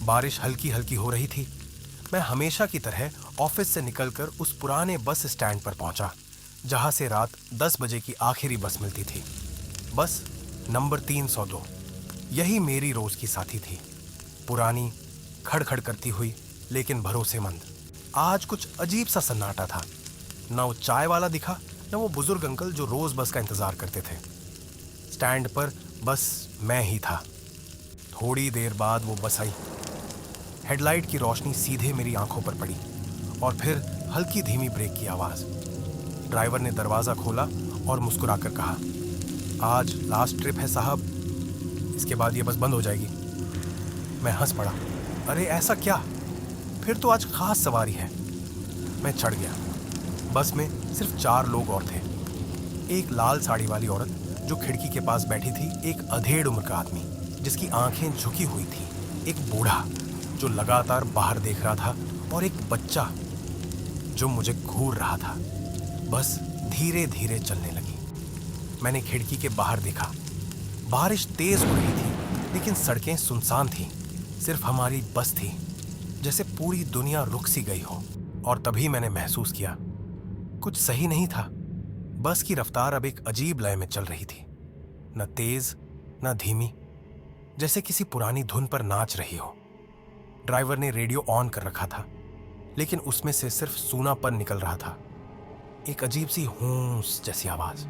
बारिश हल्की हल्की हो रही थी। मैं हमेशा की तरह ऑफिस से निकलकर उस पुराने बस स्टैंड पर पहुंचा, जहां से रात 10 बजे की आखिरी बस मिलती थी। बस नंबर 302। यही मेरी रोज की साथी थी। पुरानी, खड़खड़ करती हुई, लेकिन भरोसेमंद। आज कुछ अजीब सा सन्नाटा था। न वो चाय वाला दिखा, न वो बुजुर्ग अंकल जो रोज बस का इंतजार करते थे। स्टैंड पर बस मैं ही था। थोड़ी देर बाद वो बस आई। हेडलाइट की रोशनी सीधे मेरी आंखों पर पड़ी और फिर हल्की धीमी ब्रेक की आवाज। ड्राइवर ने दरवाजा खोला और मुस्कुराकर कहा, आज लास्ट ट्रिप है साहब, इसके बाद ये बस बंद हो जाएगी। मैं हंस पड़ा। अरे ऐसा क्या? फिर तो आज खास सवारी है। मैं चढ़ गया। बस में सिर्फ 4 लोग और थे। एक लाल साड़ी वाली औरत जो खिड़की के पास बैठी थी, एक अधेड़ उम्र का आदमी जिसकी आंखें झुकी हुई थी, एक बूढ़ा जो लगातार बाहर देख रहा था, और एक बच्चा जो मुझे घूर रहा था। बस धीरे धीरे चलने लगी। मैंने खिड़की के बाहर देखा। बारिश तेज हो रही थी, लेकिन सड़कें सुनसान थीं। सिर्फ हमारी बस थी, जैसे पूरी दुनिया रुक सी गई हो। और तभी मैंने महसूस किया, कुछ सही नहीं था। बस की रफ्तार अब एक अजीब लय में चल रही थी, न तेज न धीमी, जैसे किसी पुरानी धुन पर नाच रही हो। ड्राइवर ने रेडियो ऑन कर रखा था, लेकिन उसमें से सिर्फ सूनापन निकल रहा था, एक अजीब सी हूंस जैसी आवाज।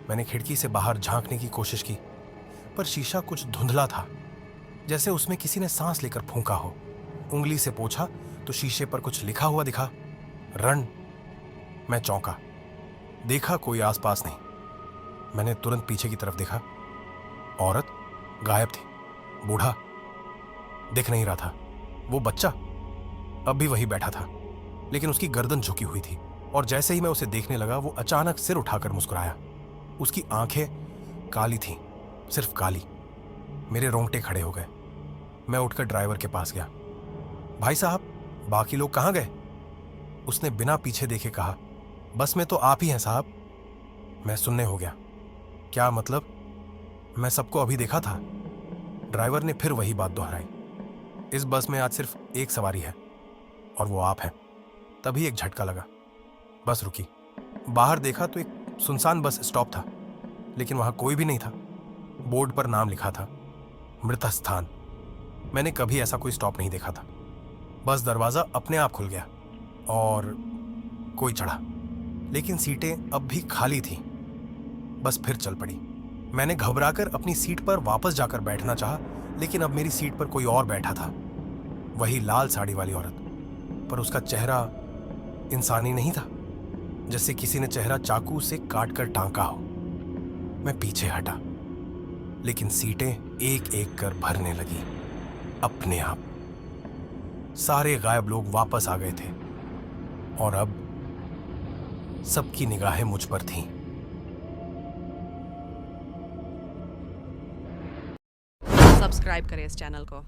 मैंने खिड़की से बाहर झांकने की कोशिश की, पर शीशा कुछ धुंधला था, जैसे उसमें किसी ने सांस लेकर फूंका हो। उंगली से पोंछा तो शीशे पर कुछ लिखा हुआ दिखा, रन। मैं चौंका। देखा कोई आसपास नहीं। मैंने तुरंत पीछे की तरफ देखा। औरत गायब थी। बूढ़ा दिख नहीं रहा था। वो बच्चा अब भी वही बैठा था, लेकिन उसकी गर्दन झुकी हुई थी, और जैसे ही मैं उसे देखने लगा, वो अचानक सिर उठाकर मुस्कुराया। उसकी आंखें काली थीं, सिर्फ काली। मेरे रोंगटे खड़े हो गए। मैं उठकर ड्राइवर के पास गया। भाई साहब, बाकी लोग कहाँ गए? उसने बिना पीछे देखे कहा, बस में तो आप ही हैं साहब। मैं सुनने हो गया। क्या मतलब? मैं सबको अभी देखा था। ड्राइवर ने फिर वही बात दोहराई। इस बस में आज सिर्फ एक सवारी है, और वो आप हैं। तभी एक झटका लगा। बस रुकी। बाहर देखा तो एक सुनसान बस स्टॉप था, लेकिन वहां कोई भी नहीं था। बोर्ड पर नाम लिखा था, मृत स्थान। मैंने कभी ऐसा कोई स्टॉप नहीं देखा था। बस दरवाजा अपने आप खुल गया और कोई चढ़ा, लेकिन सीटें अब भी खाली थीं। बस फिर चल पड़ी। मैंने घबराकर अपनी सीट पर वापस जाकर बैठना चाहा, लेकिन अब मेरी सीट पर कोई और बैठा था, वही लाल साड़ी वाली औरत। पर उसका चेहरा इंसानी नहीं था, जैसे किसी ने चेहरा चाकू से काटकर टांका हो। मैं पीछे हटा, लेकिन सीटें एक एक कर भरने लगी अपने आप। सारे गायब लोग वापस आ गए थे, और अब सबकी निगाहें मुझ पर थीं। सब्सक्राइब करें इस चैनल को।